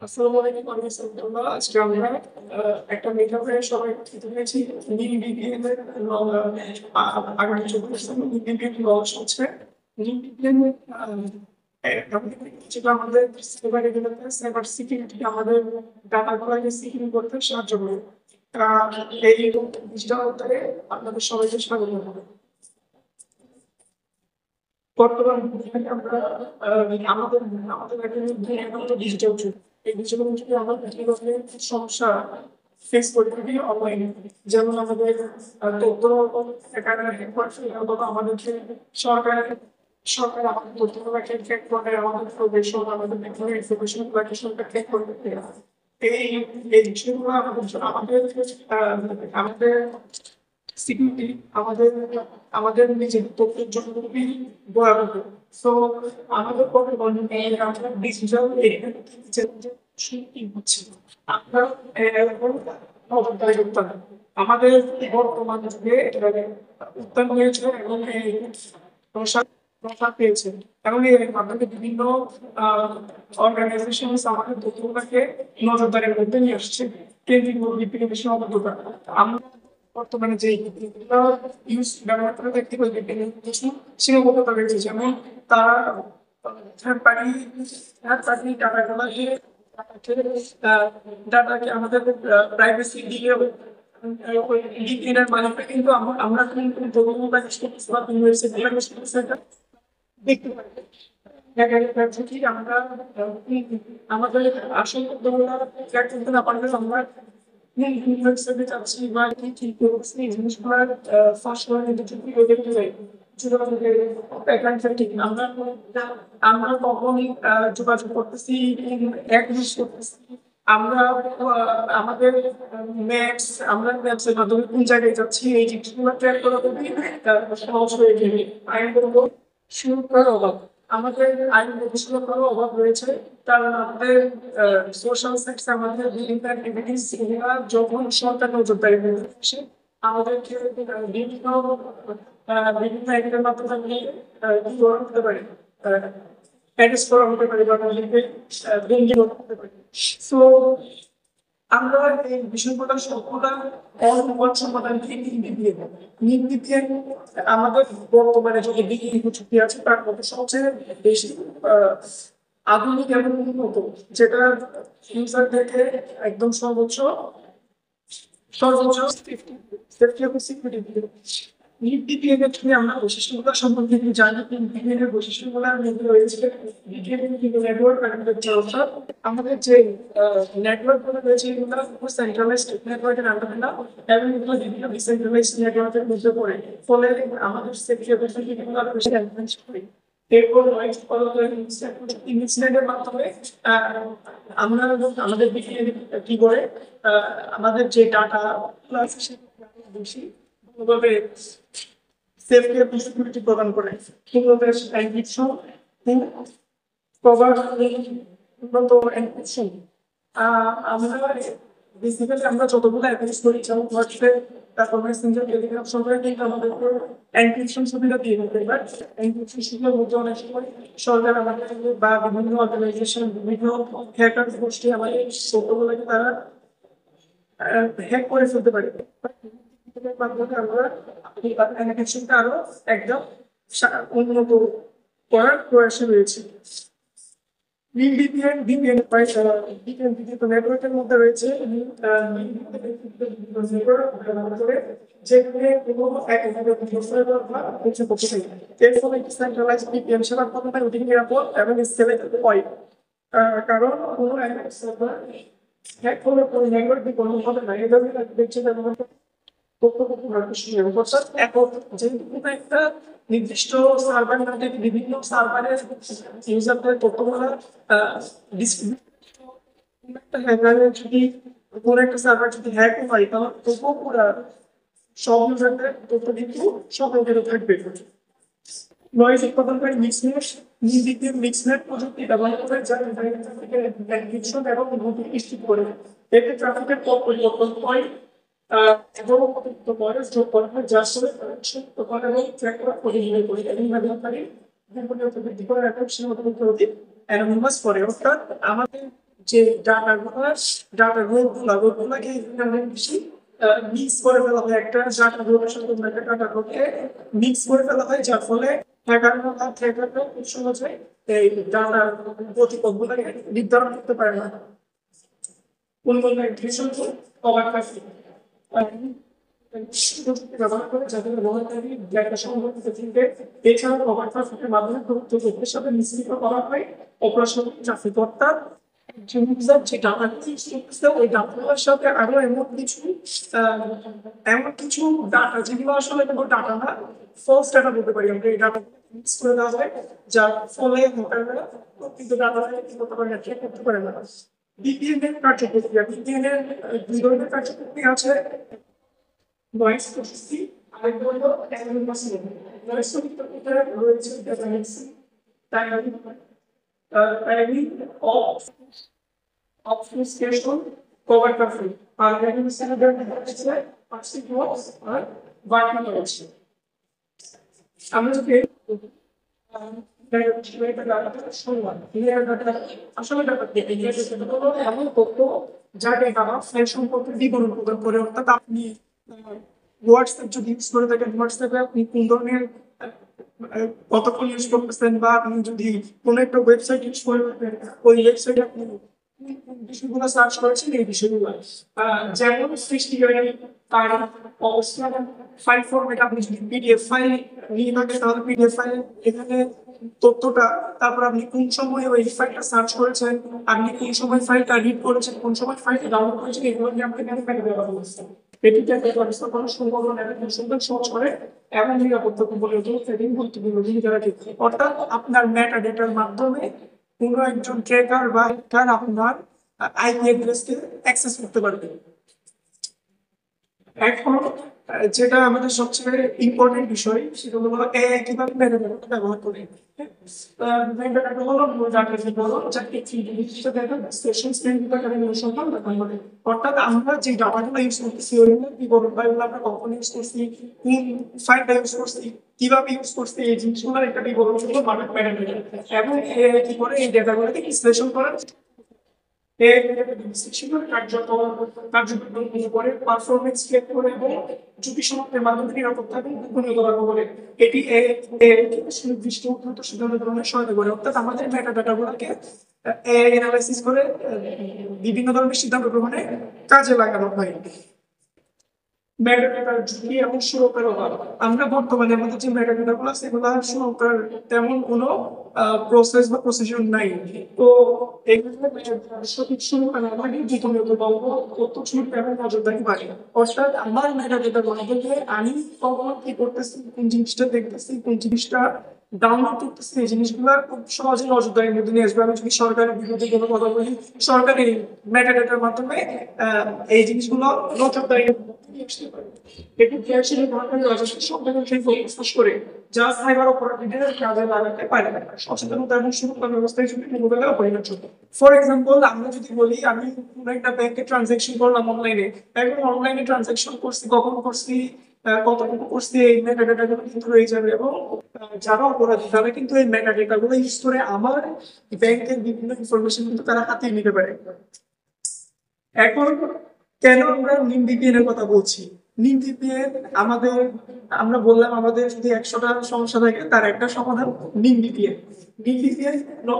আসসালামু আলাইকুম। আমি সাইফুল্লাহ। আজকে আমরা একটা মিটআপে সবাই একত্রিত হয়েছি। NIMBBN এর আগামী 14 NIMBBN লঞ্চ হচ্ছে। NIMBBN যেটা আমাদের সাইবার রেগুলেটর, সাইবার সিকিউরিটি আমাদের ডাটাগুলোকে সিকিউর করতে সাহায্য করে। এই ডিজিটাল উত্তরে আপনাদের সবাইকে স্বাগত জানাই। বর্তমান দুনিয়ায় আমরা আমাদের আমাদের এখন তো ডিজিটাল যুগ। এই ডিজিটাল যুগে আমরা বিভিন্ন ধরনের সমস্যা ফেস করে থাকি অনলাইনে। যেমন আমাদের তথ্য অথবা আমাদেরকে সরকার সরকার আমাদের তথ্যগুলোকে ট্র্যাক করে, আমাদের প্রবেশন, আমাদের বিভিন্ন ইনফরমেশন গুলোকে সরকার ট্র্যাক করে থাকে। এই এই বিষয়গুলো আমাদের আমাদের সিকিউরিটি আমাদের আমাদের নিজের তথ্যের জন্য খুবই ভয়াবহ। সো আমাদের পরে আমরা ডিজিটাল হচ্ছে আমরা এখন নজরদারি করতে হবে। আমাদের বর্তমান যুগে উত্থান হয়েছে এবং এই প্রসার প্রসার পেয়েছে এবং এর মাধ্যমে বিভিন্ন অর্গানাইজেশন আমাদের তথ্যগুলোকে নজরদারির মধ্যে নিয়ে আসছে। কেন্দ্রিক বিপিএল সীমাবদ্ধতা আমরা বর্তমানে যে ইউজ ব্যবহার করে দেখতে পাই কিছু সীমাবদ্ধতা রয়েছে, যেমন তারা থার্ড পার্টি ডাটাকে আমাদের প্রাইভেসি দিয়ে এর মাধ্যমে কিন্তু আমরা কিন্তু মোবাইল করতেছি বা দেখতে পাই। দেখা যাচ্ছে কি আমরা আমাদের আসল তথ্যগুলো ট্র্যাক করতে না পারলে আমরা ইউনিভার্সিটি যাচ্ছি বা কি করছি এই জিনিসগুলো ফাঁস করে নিতে যদি দেখতে যাই। সুতরাং ঠিক আমরা কখনই যোগাযোগ করতেছি, এক জিনিস করতেছি। আমরা আমাদের ম্যাপস আমরা ম্যাপসের মাধ্যমে কোন জায়গায় যাচ্ছি এই জিনিসগুলো ট্র্যাক করা খুবই সহজ হয়ে গেলে আইন সুরক্ষার অভাব আমাদের আইন গবেষণার অভাব রয়েছে, কারণ আমাদের সোশ্যাল সেক্টর আমাদের বিভিন্ন অ্যাক্টিভিটিস এগুলা যখন সরকার নজরদারি হয়ে আসে আমাদেরকে বিভিন্ন বিভিন্ন অ্যাক্টের মাধ্যমে কি করা হতে পারে, অ্যারেস্ট করা হতে পারে বা আমাদেরকে বন্দি করা হতে পারে। সো আমরা এই বিষয়গুলো সবগুলা অন সমাধান দিয়ে নির্বিঘ্নে আমাদের বর্তমানে যে বিজ্ঞানী প্রযুক্তি আছে তার মধ্যে সবচেয়ে বেশি আধুনিক এবং উন্নত, যেটা ইউজারদেরকে একদম সর্বোচ্চ সর্বোচ্চ সেফটি এবং সিকিউরিটি নির্বিঘ্নে ক্ষেত্রে আমরা বৈশিষ্ট্যগুলো সম্বন্ধে একটু জানি। নির্বিঘ্নের বৈশিষ্ট্যগুলোর মধ্যে রয়েছে নেটওয়ার্ক ব্যবস্থা। আমাদের যে নেটওয়ার্ক গুলো রয়েছে এগুলো সেন্ট্রালাইজড নেটওয়ার্কের আন্ডারে না, এবং এগুলো বিভিন্ন ডিসেন্ট্রালাইজড নেটওয়ার্কের মধ্যে পড়ে। ফলে আমাদের সেফটি এবং সিকিউরিটি আরো বেশি এনহান্স করে। এরপর ইনসিডেন্টের মাধ্যমে আমরা আমাদের বিজ্ঞানী কি করে আমাদের যে ডাটা আছে সেটা বেশি ভালোভাবে সেফটি এবং সিকিউরিটি প্রদান করে। কিভাবে এনক্রিপশন কভার উন্নত এনক্রিপশন আমরা বেসিক্যালি আমরা যতগুলো অ্যাপ্লিকেশন করি যেমন হোয়াটসঅ্যাপ, তারপর মেসেঞ্জার, টেলিগ্রাম সবাই কিন্তু আমাদের এনক্রিপশন সুবিধা দিয়ে থাকে। বাট এনক্রিপশন সুবিধার মধ্যে অনেক সময় সরকার আমাদের বা বিভিন্ন অর্গানাইজেশন বিভিন্ন হ্যাকার গোষ্ঠী আমাদের তথ্যগুলোকে তারা হ্যাক করে ফেলতে পারে। মাধ্যমে আমরা এনক্রিপশনটা আরো একদম উন্নত করার প্রয়াসে রয়েছে। VPN VPN VPN নেটওয়ার্কের মধ্যে রয়েছে যেখানে কোনো কিছু করতে পারি। এর ফলে ডিসেন্ট্রালাইজ VPN সেবার কতটা অধিক নিরাপদ এবং স্কেলেবল হয়। কারণ কোনো সার্ভার হ্যাক হলে কোনো নেটওয়ার্ক দিয়ে কোনোভাবে না এটা দেখছে অর্থাৎ এখন যেহেতু কোনো একটা নির্দিষ্ট সার্ভার মধ্যে বিভিন্ন সার্ভারের ইউজারদের তথ্যগুলো ডিস্ট্রিবিউট একটা হ্যাকারের যদি কোনো একটা সার্ভার যদি হ্যাক হয় তাহলে তবুও পুরো সব ইউজারদের তথ্য কিন্তু সংরক্ষিত থাকবে। নয়েজ উৎপাদনকারী মিক্সনেট নির্বিঘ্নে মিক্সনেট প্রযুক্তি ব্যবহার করে যা এনক্রিপশন এবং গতি নিশ্চিত করে। এতে ট্রাফিকের পথ পরিবর্তন হয় এবং অতিরিক্ত বয়স যোগ করা হয়, যার ফলে তখন এবং ট্র্যাক করা কঠিন হয়ে পড়ে এবং ব্যবহারকারী বৃদ্ধি করে এবং সীমাবদ্ধ অধিক অ্যানোনিমাস করে। অর্থাৎ আমাদের যে ডাটাগুলোকে অনেক বেশি মিক্স করে ফেলা হয়, একটা ডাটা গ্রুপের সাথে অন্য একটা ডাটা গ্রুপকে মিক্স করে ফেলা হয়, যার ফলে হ্যাকাররা খুব সহজে এই ডাটা গতিপথগুলোকে নির্ধারণ করতে পারে না। কোন ভীষণ অবাক কাছে ব্যবহার করে যাদের ব্যবহারকারী ডেটা সংগ্রহ করতে থাকে। এছাড়াও ওভারক্রাফটের মাধ্যমে তথ্যের সাথে মিশ্রিত করা হয় অপারেশনাল ট্রাফিক, অর্থাৎ ইউজার যে ডাটাগুলো ইউজ করতেছে ওই ডাটাগুলোর সাথে আরো এমন কিছু ডাটা যেগুলো আসলে কোনো ডাটা না, ফলস ডাটা বলতে পারি আমরা, এই ডাটা মিক্স করে দেওয়া হয়, যার ফলে হ্যাকাররা প্রকৃত ডাটা কি করতে পারে না, ট্র্যাক করতে পারে না। VPN এর কার্যপ্রক্রিয়া, VPN এর দুই ধরনের কার্যপ্রক্রিয়া আছে, নয়েজ প্রসেসিং, আরেকটা হলো অ্যানোনিমাস। নয়েজ প্রসেসিংটা রয়েছে টাইমিং অফ অবফুস্কেশন, কভার ট্রাফিক, আর অ্যানোনিমাসের হচ্ছে পাসিভ ভয়েস আর ভার্টিক্যাল নয়েজ। আমরা যদি আসলে ব্যাপারটা এমন তথ্য যা ডেটা ফাইল সম্পর্কে বিবরণ প্রদান করে, অর্থাৎ আপনি হোয়াটসঅ্যাপ যদি ইউজ করে থাকেন, হোয়াটসঅ্যাপে আপনি কোন ধরনের কতক্ষণ ইউজ করতেছেন, বা আপনি যদি কোনো একটা ওয়েবসাইট ইউজ করে থাকেন, ওই ওয়েবসাইটে আপনি বিষয়গুলো সার্চ করেছেন, এই বিষয়গুলো যেমন সৃষ্টিকারী, তার অবস্থান, ফাইল ফরম্যাট, আপনি যদি পিডিএফ ফাইল নিয়ে থাকেন তাহলে পিডিএফ ফাইল, এখানে তথ্যটা, তারপর আপনি কোন সময় ওই ফাইলটা সার্চ করেছেন, আপনি কোন সময় ফাইলটা রিড করেছেন, কোন সময় ফাইলটা ডাউনলোড করেছেন, এগুলো নিয়ে আমাদের ম্যানেজমেন্ট ব্যবহার করছে। এটিকে ব্যবস্থা করার সম্ভাবনা সুন্দর সহজ করে এবং নিরাপত্তা বলে সেটিং গুরুত্বপূর্ণ ভূমিকা রাখে। অর্থাৎ আপনার মেটা ডেটার মাধ্যমে কোনো একজন ট্রেকার বা হ্যাকার আপনার আইপি অ্যাড্রেসকে অ্যাক্সেস করতে পারবে। এখন যেটা আমাদের সবচেয়ে ইম্পর্টেন্ট বিষয় সেটা হলো এআই কিভাবে মেটাডেটা ব্যবহার করে। মেটাডেটা হলো অর্থাৎ আমরা যে ডাটাগুলো ইউজ করতেছি ওইগুলো বিবরণ বা আমরা কখন ইউজ করছি, কোন ফাইলটা ইউজ করছি, কিভাবে ইউজ করছি, এই জিনিসগুলোর একটা বিবরণ হলো মেটাডেটা। এবং এআই কি করে এই ডেটাগুলোকে বিশ্লেষণ করে পারফরমেন্স চেক করে এবং ঝুঁকি সমাপ্তের মাধ্যমে নিরাপত্তা এবং গোপনীয়তা রক্ষা করে। এটি সুনির্দিষ্ট উন্নত সিদ্ধান্ত গ্রহণের সহায়তা করে। অর্থাৎ আমাদের মেটা ডাটাগুলোকে এআই অ্যানালাইসিস করে বিভিন্ন ধরনের সিদ্ধান্ত গ্রহণে কাজে লাগানো হয়। মেটাডেটার ঝুঁকি এবং সুরক্ষার অভাব। আমরা বর্তমানে আমাদের যে মেটাডেটাগুলো আছে এগুলো সুরক্ষার তেমন কোনো প্রসেস বা প্রসিডিউর নাই। তো এগুলো সঠিক সুরক্ষা না থাকলে বিতর্কিত তথ্য ছুট এবং নজরদারি বাড়ে। অর্থাৎ আমার মেটাডেটার মাধ্যমে আমি কখন কি করতেছি, কোন জিনিসটা দেখতেছি, কোন জিনিসটা ডাউনলোড করতেছি, এই জিনিসগুলো খুব সহজে নজরদারির মধ্যে নিয়ে আসবে। আমি যদি সরকারের বিরুদ্ধে কোনো কথা বলি, সরকারি মেটাডেটার মাধ্যমে এই জিনিসগুলো নজরদারির মধ্যে নিয়ে আসতে পারে। এটি ক্রিয়াশীল ধরনের রাজস্ব সংবেদনশীল প্রকাশ করে যা সাইবার অপরাধীদের কাজে লাগাতে পারে। সচেতনতা এবং সুরক্ষা ব্যবস্থায় যদি মোকাবেলা অপরিহার্য। ফর এক্সাম্পল, আমরা যদি বলি আমি কোনো একটা ব্যাংকে ট্রানজাকশন করলাম অনলাইনে, এখন অনলাইনে ট্রানজাকশন করছি, কখন করছি, কতটুকু করছি, এই মেটাডেটা গুলো কিন্তু রয়ে যাবে। এবং যারা অপরাধী তারা কিন্তু এই মেটাডেটা গুলো ইউজ করে আমার ব্যাংকের বিভিন্ন ইনফরমেশন কিন্তু তারা হাতিয়ে নিতে পারে। এখন কেন আমরা নিম ভিপিএন এর কথা বলছি? নিম ভিপিএন আমাদের, আমরা বললাম আমাদের যদি 100টা সমস্যা থাকে তার একটা সমাধান নিম ভিপিএন। নিম ভিপিএন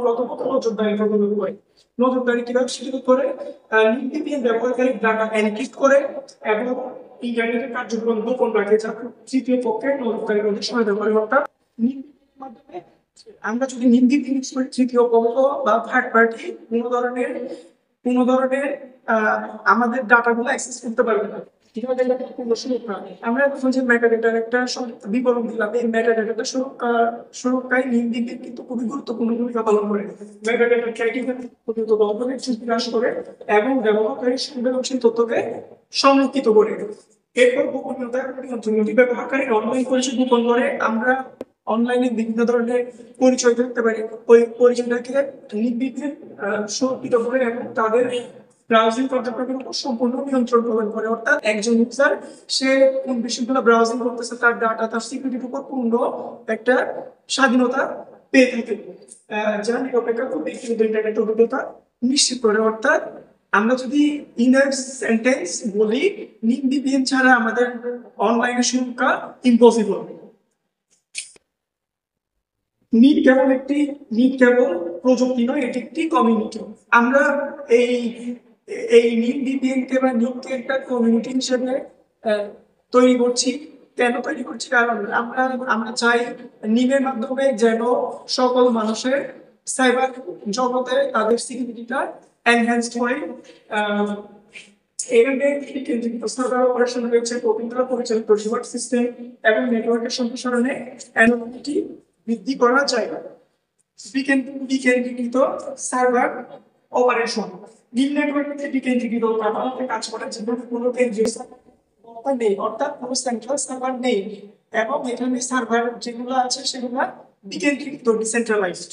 প্রথমত নজরদারি হয়। নজরদারি কিভাবে শুরু করে? নিম ভিপিএন ব্যবহারকারী ডাটা এনক্রিপ্ট করে এবং ইন্টারনেটের কার্যক্রম গোপন রাখে, যা তৃতীয় পক্ষের নজরদারির মধ্যে সহায়তা করে। অর্থাৎ নিম ভিপিএন মাধ্যমে আমরা যদি নিম ভিপিএন ইউজ করি, তৃতীয় পক্ষ বা থার্ড পার্টি কোনো ধরনের আমাদের ডাটাগুলো অ্যাক্সেস করতে পারবে না। আমরা এখন যে মেটাডেটার একটা বিবরণ দিলাম, এই মেটাডেটাটা সুরক্ষায় নিম ভিপিএন কিন্তু খুবই গুরুত্বপূর্ণ ভূমিকা পালন করে। মেটাডেটা ট্র্যাকিং ঝুঁকি হ্রাস করে এবং ব্যবহারকারীর সংবেদনশীল তথ্যকে সংরক্ষিত করে। এরপর গোপনীয়তা নিয়ন্ত্রণ, ব্যবহারকারী অনলাইন পরিচয় গোপন করে আমরা অনলাইনে বিভিন্ন ধরনের পরিচয় দেখতে পারি, ওই পরিচয়টাকে নির্বিঘ্নে সুরক্ষিত করে এবং তাদের ব্রাউজিং কার্যক্রমের উপর সম্পূর্ণ নিয়ন্ত্রণ প্রদান করে। অর্থাৎ একজন ইউজার সে কোন বিষয়গুলো ব্রাউজিং করতেছে, তার ডাটা, তার সিকিউরিটির উপর পূর্ণ একটা স্বাধীনতা পেয়ে থাকে, যা নিরপেক্ষ ব্যক্তিগত ইন্টারনেট অভিজ্ঞতা নিশ্চিত করে। অর্থাৎ আমরা যদি ইনার সেন্টেন্স বলি, নিট ভিপিএন ছাড়া আমাদের অনলাইনে সুরক্ষা ইম্পসিবল। নিট কেবল একটি নিট কেবল প্রযুক্তি নয়, এটি একটি কমিউনিটি। আমরা এই এই নিট ভিপিএন কে বা নিটকে একটা কমিউনিটি হিসেবে আহ, তৈরি করছি। কেন তৈরি করছি? কারণ আমরা আমরা চাই নিমের মাধ্যমে যেন সকল মানুষের সাইবার জগতে তাদের সিকিউরিটিটা এনহ্যান্সড হয়। আহ, এখানে কেন্দ্রীভূত সার্ভার অপারেশন রয়েছে, গোবিন্দ পরিচালিত রিওয়ার্ড সিস্টেম এবং নেটওয়ার্কের সম্প্রসারণে অ্যানোনিমিটি বৃদ্ধি করা যায়। বিকেন্দ্রীকৃত সার্ভার অপারেশন ডিপ নেটওয়ার্কে বিকেন্দ্রীকৃত কাঠামোতে কাজ করে, যেখানে কোনো কেন্দ্রীয় সার্ভার নেই, অর্থাৎ কোনো সেন্ট্রাল সার্ভার নেই, এবং এখানে সার্ভার যেগুলো আছে সেগুলো বিকেন্দ্রীকৃত ডিসেন্ট্রালাইজড।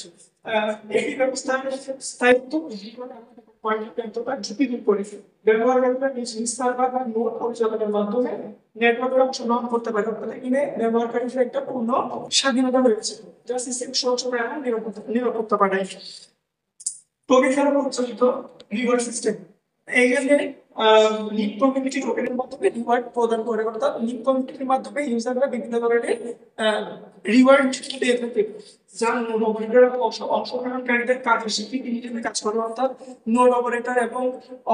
এই ব্যবস্থার স্থায়িত্ব বৃদ্ধি করে ঝুঁকি দূর করে ব্যবহারকারীরা নিজ নিজ সার্ভার বা নোড পরিচালনার মাধ্যমে নেটওয়ার্কে অংশগ্রহণ করতে পারে। অর্থাৎ এখানে ব্যবহারকারীদের একটা পূর্ণ স্বাধীনতা রয়েছে, যা সিস্টেম সহযোগী এবং নিরাপত্তা বাড়ায়। টোকেন দ্বারা পরিচালিত রিওয়ার্ড সিস্টেম, এইখানে লিঙ্ক কমিউনিটি টোকেনের মাধ্যমে রিওয়ার্ড প্রদান করে। অর্থাৎ লিঙ্ক কমিউনিটির মাধ্যমে ইউজাররা বিভিন্ন ধরনের রিওয়ার্ড পেয়ে থাকে, যা নোড অপারেটর এবং অংশগ্রহণকারীদের কাজের স্বীকৃতি হিসেবে কাজ করে। অর্থাৎ নোড অপারেটর এবং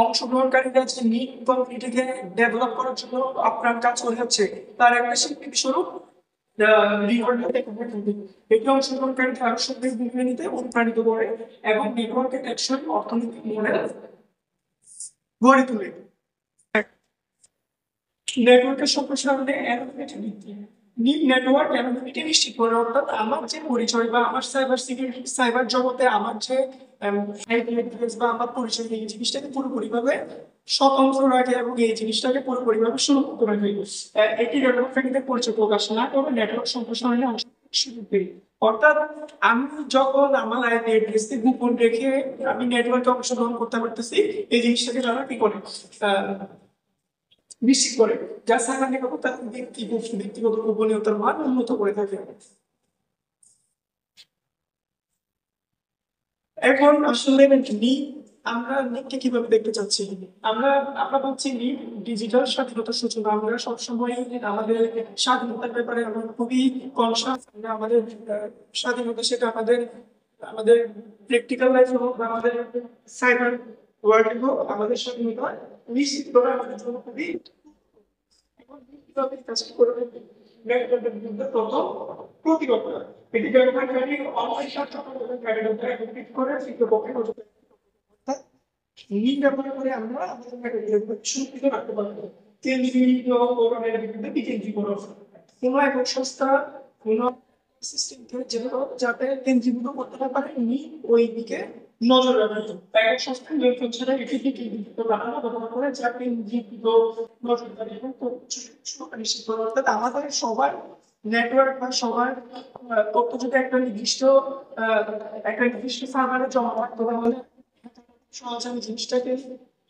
অংশগ্রহণকারীরা যে লিঙ্ক কমিউনিটিকে ডেভেলপ করার জন্য আপনার কাজ করে যাচ্ছে, তার একটা স্বীকৃতি স্বরূপ এটি অংশগ্রহণকারীদের আরো সক্রিয় ভূমিকা নিতে অনুপ্রাণিত করে এবং নেটওয়ার্কের টেকসই অর্থনৈতিক মডেল গড়ে তোলে। নেটওয়ার্কের সম্প্রসারণে অ্যানোনিমিটি বৃদ্ধি। নেটওয়ার্ক অ্যানোনিমিটি নিশ্চিত করে। অর্থাৎ আমার যে পরিচয় বা আমার সাইবার সিকিউরিটি সাইবার জগতে আমার যে আইপি অ্যাড্রেস বা আমার পরিচয়, এই জিনিসটাকে পুরোপুরিভাবে স্বতন্ত্র রাখে এবং এই জিনিসটাকে পুরোপুরিভাবে সুরক্ষিত রাখে। এটি ডেভেলপমেন্টের পরিচয় প্রকাশ না করে নেটওয়ার্ক সম্প্রসারণে অংশ সুযোগ দেয়। অর্থাৎ আমি যখন আমার আইপি অ্যাড্রেসকে গোপন রেখে আমি নেটওয়ার্কে অংশগ্রহণ করতে পারতেছি, এই জিনিসটাকে তারা কি করে নিশ্চিত করে, যা সাইবার নিরাপত্তার ব্যক্তিগত গোপনীয়তার মান উন্নত করে থাকে। এখন আসলে আমরা নিটকে কিভাবে দেখতে চাচ্ছি? আমরা আমরা ভাবছি নিট ডিজিটাল স্বাধীনতার সূচনা। আমরা সবসময় আমাদের স্বাধীনতার ব্যাপারে আমরা খুবই কনসাস। আমরা আমাদের স্বাধীনতা, সেটা আমাদের আমাদের প্র্যাকটিক্যাল লাইফ হোক বা আমাদের সাইবার ওয়ার্ল্ড হোক, আমাদের স্বাধীনতা নিশ্চিত করা আমাদের জন্য খুবই কিভাবে কাজ করবে তত প্রতিরোধ করা। এটি ব্যবহারকারী অনলাইন করে পক্ষে লিঙ্ক ব্যবহার করে আমরা আমাদের সুরক্ষিত রাখতে পারবো। কেন্দ্রীয় গভর্নমেন্টের বিরুদ্ধে বিকেন্দ্রীকরণ কোনো এক সংস্থা কোনো সিস্টেমকে যাতে কেন্দ্রীভূত করতে না পারে, ওই দিকে নজর রাখবে। এক সংস্থা নিয়ন্ত্রণ ছাড়া এটি কেন্দ্রীভূত বানানো ব্যবহার করে যা কেন্দ্রীভূত নজরদারি এবং সুরক্ষা নিশ্চিত করে। অর্থাৎ আমাদের সবার নেটওয়ার্ক বা সবার তথ্য যদি একটা নির্দিষ্ট সার্ভারে জমা থাকতো, তাহলে সহজে আমি জিনিসটাকে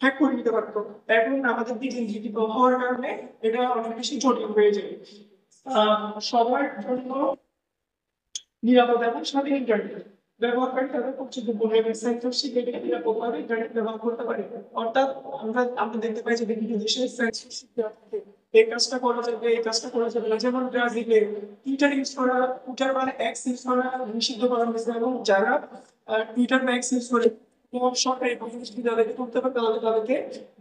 হ্যাক করে নিতে পারতো। এখন আমাদের বিকেন্দ্রীকৃত হওয়ার কারণে এটা অনেক বেশি জটিল হয়ে যায়। সবার জন্য নিরাপদ এবং স্বাধীন ইন্টারনেট ব্যবহারকারী তাদের পর্যন্ত সেন্সরশিপ রেখে নিরাপদভাবে ইন্টারনেট ব্যবহার করতে পারে। অর্থাৎ আমরা দেখতে পাই যে বিভিন্ন দেশে সেন্সরশিপ দেওয়া থাকে, এই কাজটা করা যাবে, এই কাজটা করা যাবে না। যেমন ব্রাজিলে টুইটার ইউজ করা, টুইটার মানে এক্স ইউজ করা নিষিদ্ধ করা হয়েছে, এবং যারা টুইটার বা এক্স ইউজ করে সরকারি বিশ্ববিদ্যালয়কে করতে পারে, তাহলে তাদেরকে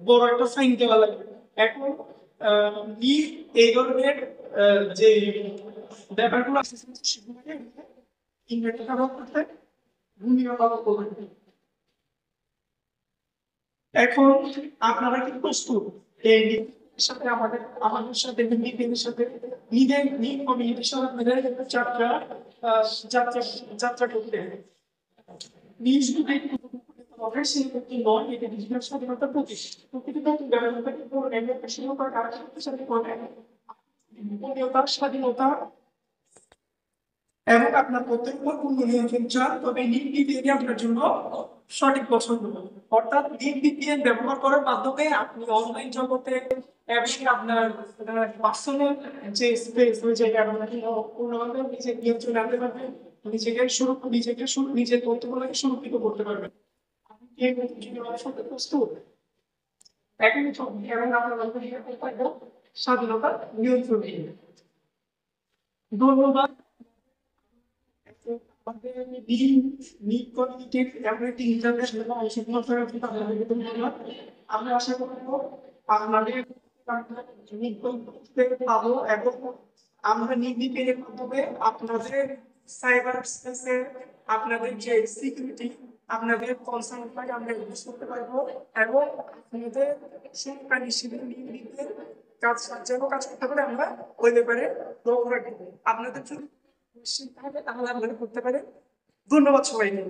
বড় একটা ফাইন দেওয়া লাগবে। এখন এই ধরনের যে ব্যাপারগুলো আছে সেগুলোকে ইন্টারনেট ব্যবহার করতে ভূমিকা পালন করবে। এখন আপনারা কি প্রস্তুত এই সাথে আমাদের সাথে নিজেদের সাথে নিজের কমিউনিটির সাথে আপনাদের যাত্রা যাত্রা যাত্রা করতে নিজ সেই নয়, এটা ডিজিটাল স্বাধীনতার প্রতিষ্ঠা ব্যবহার স্বাধীনতা এবং আপনার তথ্যের উপর পূর্ণ নিয়ন্ত্রণ চান, তবে লিঙ্ক ভিপিএন আপনার জন্য সঠিক পছন্দ। অর্থাৎ লিঙ্ক ভিপিএন ব্যবহার করার মাধ্যমে আপনি অনলাইন জগতে এবং আপনার পার্সোনাল যে স্পেস, ওই জায়গায় আপনাকে পূর্ণভাবে নিজের নিয়ন্ত্রণে আনতে পারবেন, নিজের তথ্যগুলোকে সুরক্ষিত করতে পারবেন। প্রস্তুত একই ছবি এবং আমরা স্বাধীনতা নিয়ন্ত্রণ নিয়ে ধন্যবাদ আমাদের নিট কমিউনিটির এমনিটি ইন্টারন্যাশনাল অংশগ্রহণ করার জন্য আপনাদেরকে ধন্যবাদ। আমরা আশা করব আপনাদের নিট কমিউনিটিতে পাবো এবং আমরা নির্বিঘ্নের মাধ্যমে আপনাদের সাইবার স্পেসে আপনাদের যে সিকিউরিটি আপনাদের কনসার্নটাকে আমরা ইউজ করতে পারবো এবং আপনাদের সরকার হিসেবে নির্বিঘ্নে কাজ যেন কাজ করতে পারে আমরা ওই ব্যাপারে লক্ষ্য রাখবো। আপনাদের যদি নিশ্চিত থাকে তাহলে আপনারা করতে পারেন। ধন্যবাদ সবাইকে।